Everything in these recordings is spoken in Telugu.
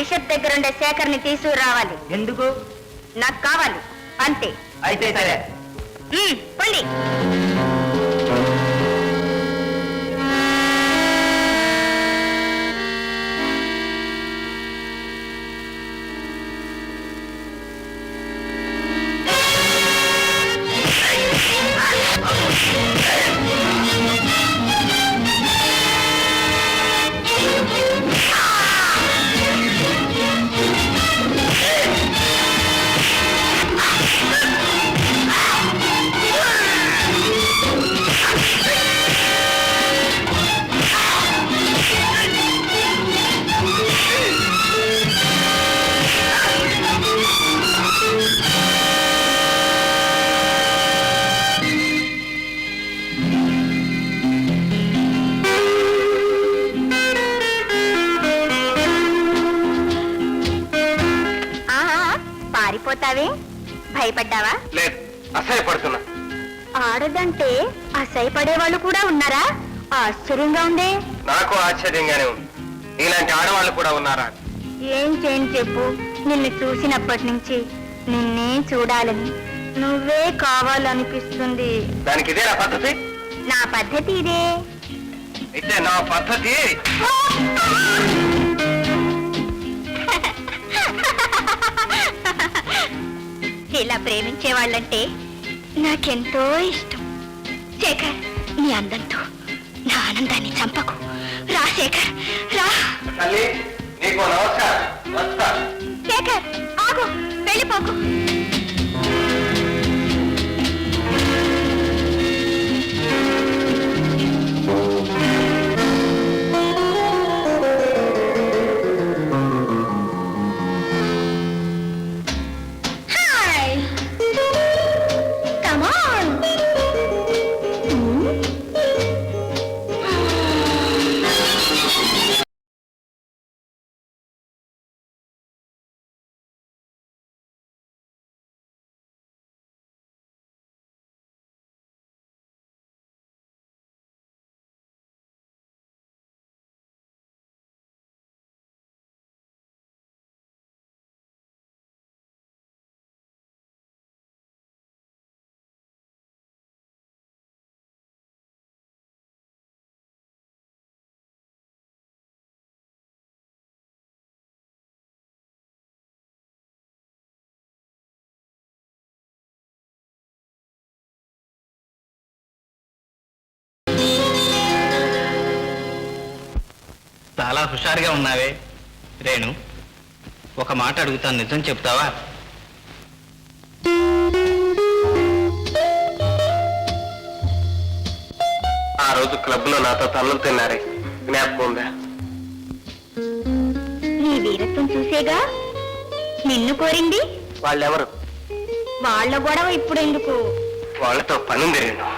బిషప్ దగ్గరుండే శేఖర్ని తీసుకురావాలి. ఎందుకు? నాకు కావాలి అంతే. అయితే సరే. పండి. పారిపోతావే? భయపడ్డావా? లేదు, అసహ్యపడుతున్నా. ఆడదంటే అసహ్యపడే వాళ్ళు కూడా ఉన్నారా? ఆశ్చర్యంగా ఉందే. నాకు ఆశ్చర్యంగానే ఉంది. ఇలాంటి ఆడవాళ్ళు కూడా ఉన్నారా? ఏం చేయని చెప్పు. నిన్ను చూసినప్పటి నుంచి నిన్నే చూడాలని, నువ్వే కావాలనిపిస్తుంది. దానికి ఇదే నా పద్ధతి? నా పద్ధతి ఇదే. అయితే నా పద్ధతి ఇలా ప్రేమించే వాళ్ళంటే నాకెంతో ఇష్టం. శేఖర్, నీ అందంతో నా ఆనందాన్ని చంపకు. రా శేఖర్, రా. తల్లి, నీకు నమస్కారం. వస్తా. శేఖర్, ఆగు, వెళ్ళిపోకు. చాలా హుషారుగా ఉన్నావే రేణు. ఒక మాట అడుగుతాను, నిజం చెప్తావా? ఆ రోజు క్లబ్ లో నాతో తన్నులు తిన్నారే, జ్ఞాపకం ఉందా? నీ వీరత్వం చూసేగా నిన్ను కోరింది. వాళ్ళెవరు? వాళ్ళ గొడవ ఇప్పుడు ఎందుకు? వాళ్ళతో పనుంది రేణు.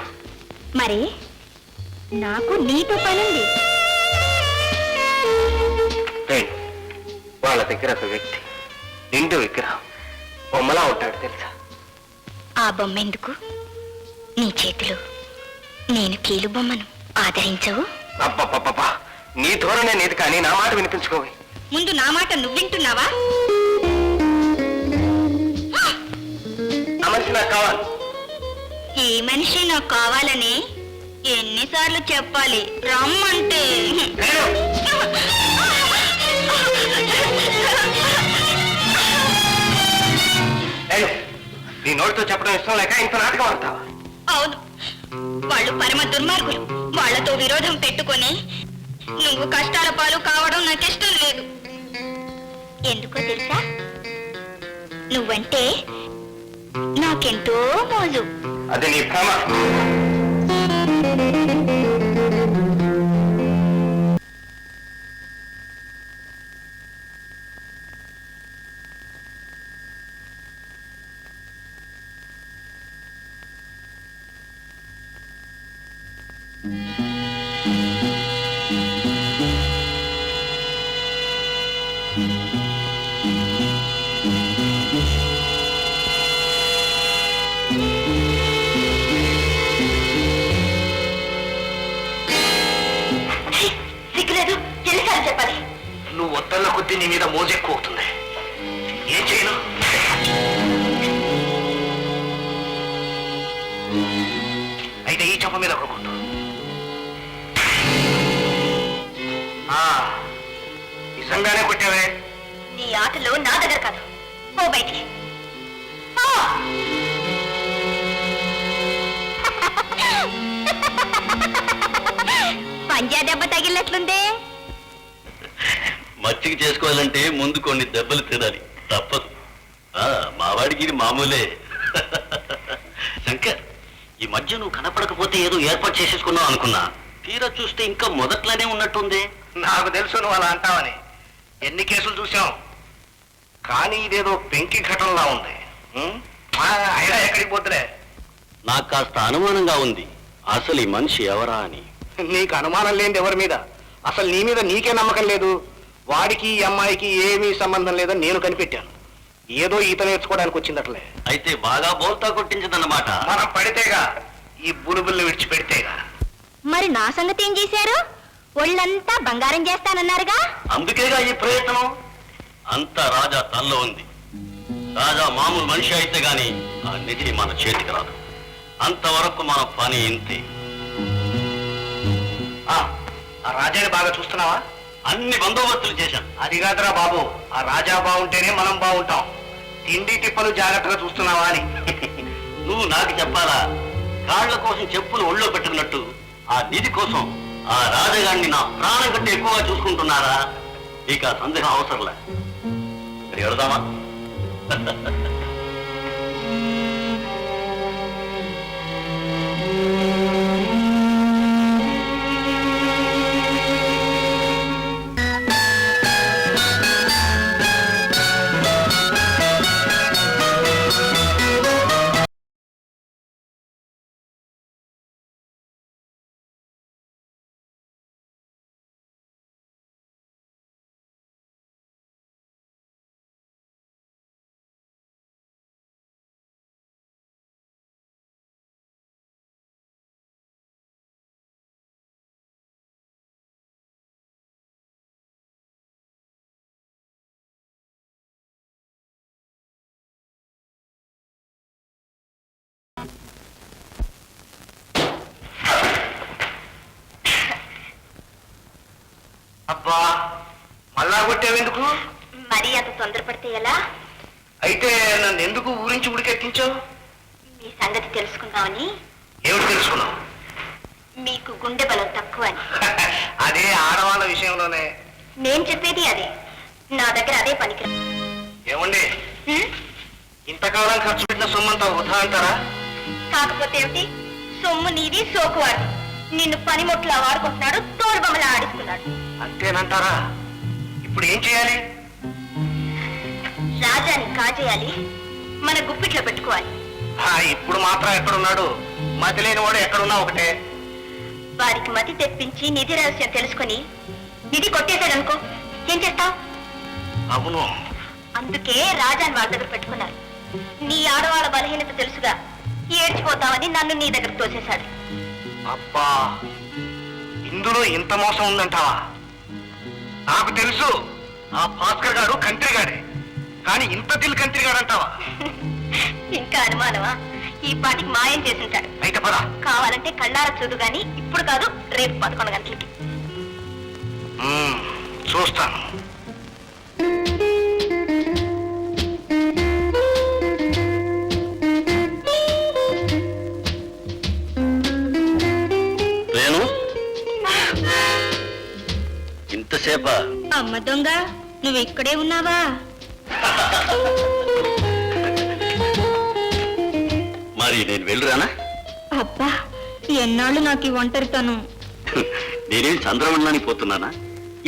మరి నాకు నీతో పనుంది. వాళ్ళ దగ్గర ఒక వ్యక్తి నిండు విగ్రహం బొమ్మలా ఉంటాడు, తెలుసా? ఆ బొమ్మ ఎందుకు? నీ చేతిలో నేను కీలు బొమ్మను ఆదరించవు? అబ్బబ్బబ్బా, నీ ధోరణే నీది, కానీ నా మాట వినిపించుకోవి. ముందు నా మాట నువ్వు వింటున్నావా? ఆ మనిషి నాకు కావాలి. ఈ మనిషి నాకు కావాలని ఎన్నిసార్లు చెప్పాలి? రమ్మంటే నీ నోటితో చెప్పడం ఇష్టం లేక ఇంత నాటకం ఆడతావా? అవును, వాళ్ళు పరమ దుర్మార్గులు. వాళ్లతో విరోధం పెట్టుకొని నువ్వు కష్టాల పాలు కావడం నాకిష్టం లేదు. ఎందుకో తెలుసా? నువ్వంటే నాకెంతో మోజు. అది నీ భ్రమ. సిగ్గులేదు, ఎన్నిసార్లు చెప్పాలి? నువ్వు వద్దన్న కొద్దీ నీ మీద మోజెక్కువ. చెంప మీద ఒక కొట్టు. నిజంగానే కొట్టావే? నీ ఆటలు నా దగ్గర కాదు, పో బయటికి. పో. పంజా దెబ్బ తగిలినట్లుందే. మచ్చిక చేసుకోవాలంటే ముందు కొన్ని దెబ్బలు తినాలి, తప్పదు. మావాడికి ఇది మామూలే. శంకర్, ఈ మధ్య నువ్వు కనపడకపోతే ఏదో ఏర్పాటు చేసేసుకున్నావు అనుకున్నా. తీరా చూస్తే ఇంకా మొదట్లోనే ఉన్నట్టుంది. నాకు తెలుసు నువ్వు అలా అంటావని. ఎన్ని కేసులు చూసాం, కానీ ఇదేదో పెంకి ఘటనలా ఉంది. అయినా ఎక్కడికి పోతులే. నాకు కాస్త అనుమానంగా ఉంది, అసలు ఈ మనిషి ఎవరా అని. నీకు అనుమానం లేనిది ఎవరి మీద? అసలు నీ మీద నీకే నమ్మకం లేదు. వాడికి ఈ అమ్మాయికి ఏమీ సంబంధం లేదని నేను కనిపెట్టాను. ఏదో ఈత నేర్చుకోవడానికి వచ్చిందట్లే. అయితే బాగా బోల్తా కొట్టించదన్నమాట. మనం పడితేగా, ఈ బులుబుల్ని విడిచిపెడితేగా. మరి నా సంగతి ఏం చేశారు? ఒళ్ళంతా బంగారం చేస్తానన్నారుగా. అందుకేగా ఈ ప్రయత్నం. అంతా రాజా తల్లో ఉంది. రాజా మామూలు మనిషి అయితే గాని ఆ నిధి మన చేతికి రాదు. అంతవరకు మన పని ఇంతే. ఆ రాజాని బాగా చూస్తున్నావా? అన్ని బందోబస్తులు చేశాను. అది కాదురా బాబు, ఆ రాజా బాగుంటేనే మనం బాగుంటాం. తిండి తిప్పలు జాగ్రత్తగా చూస్తున్నావా అని. నువ్వు నాకు చెప్పాలా? కాళ్ల కోసం చెప్పులు ఒళ్ళో పెట్టుకున్నట్టు ఆ నిధి కోసం ఆ రాజగాడిని నా ప్రాణం కంటే ఎక్కువగా చూసుకుంటున్నారా? ఇక సందేహం అవసరంలే. మరి వెళదామా? అబ్బా, మళ్ళా కొట్టావెందుకు? మరి అంత తొందరపడితే ఎలా? అయితే నన్ను ఎందుకు ఊరించి ఉడికెత్తించావు? మీ సంగతి తెలుసుకుందామని. ఏమిటి తెలుసుకున్నావు? మీకు గుండె బలం తక్కువ అని. అదే ఆడవాళ్ళ విషయంలోనే. నేను చెప్పేది అదే. నా దగ్గర అదే పనికి. ఏమండి, ఇంతకాలం ఖర్చు పెట్టిన సొమ్మంతా వృధా అంటారా? కాకపోతే ఏమిటి? సొమ్ము నీది, సోకు వాడి. నిన్ను పనిముట్లా వాడుకుంటున్నాడు, తోలు బొమ్మలా ఆడిస్తున్నాడు. అంతేనంటారా? ఇప్పుడు ఏం చేయాలి? రాజాని కాజేయాలి, మన గుప్పిట్లో పెట్టుకోవాలి. ఇప్పుడు మాత్రం ఎక్కడున్నాడు? మతి లేని వాడు ఎక్కడున్నా ఒకటే. వారికి మతి తెప్పించి నిధి రహస్యం తెలుసుకుని నిధి కొట్టేశాడనుకో, ఏం చేస్తావు? అవును, అందుకే రాజాని వాళ్ళ దగ్గర పెట్టుకున్నారు. నీ ఆడవాళ్ళ బలహీనత తెలుసుగా, ఏడ్చిపోతామని నన్ను నీ దగ్గర తోసేశాడు. అబ్బా, ఇందులో ఇంత మోసం ఉందంటావా? నాకు తెలుసు, ఆ భాస్కర్ గారు కంత్రిగాడే. కానీ ఇంత దిల్ కంత్రిగాడంటావా? ఇంకా అనుమానమా? ఈ పాటికి మాయం చేసుంటాడు. అయితే పద. కావాలంటే కళ్ళారా చూడు గాని ఇప్పుడు కాదు, రేపు 11 గంటలకి. చూస్తాను. ఇంతసేపా? అమ్మ దొంగ, నువ్వు ఇక్కడే ఉన్నావా? మరి నేను వెళ్ళురానా? అబ్బా, ఎన్నాళ్ళు నాకు ఈ ఒంటరితను. నేనేం చంద్రమండలానికి పోతున్నానా?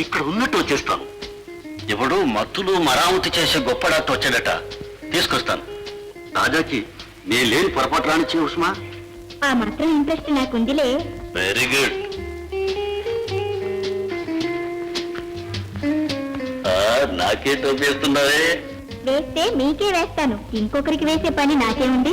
ఇక్కడ ఉన్నట్టు వచ్చేస్తాను. ఎవడో మత్తులు మరామతి చేసే గొప్ప డాక్టర్ వచ్చాడట, తీసుకొస్తాను. రాజాకి నేను లేని పొరపాటు రానిచ్చి ఉస్మా. ఆ మాత్రం ఇంట్రెస్ట్ నాకుందిలే. Very good. నాకే టోపేస్తున్నావే? వేస్తే మీకే వేస్తాను, ఇంకొకరికి వేసే పని నాకే ఉంది.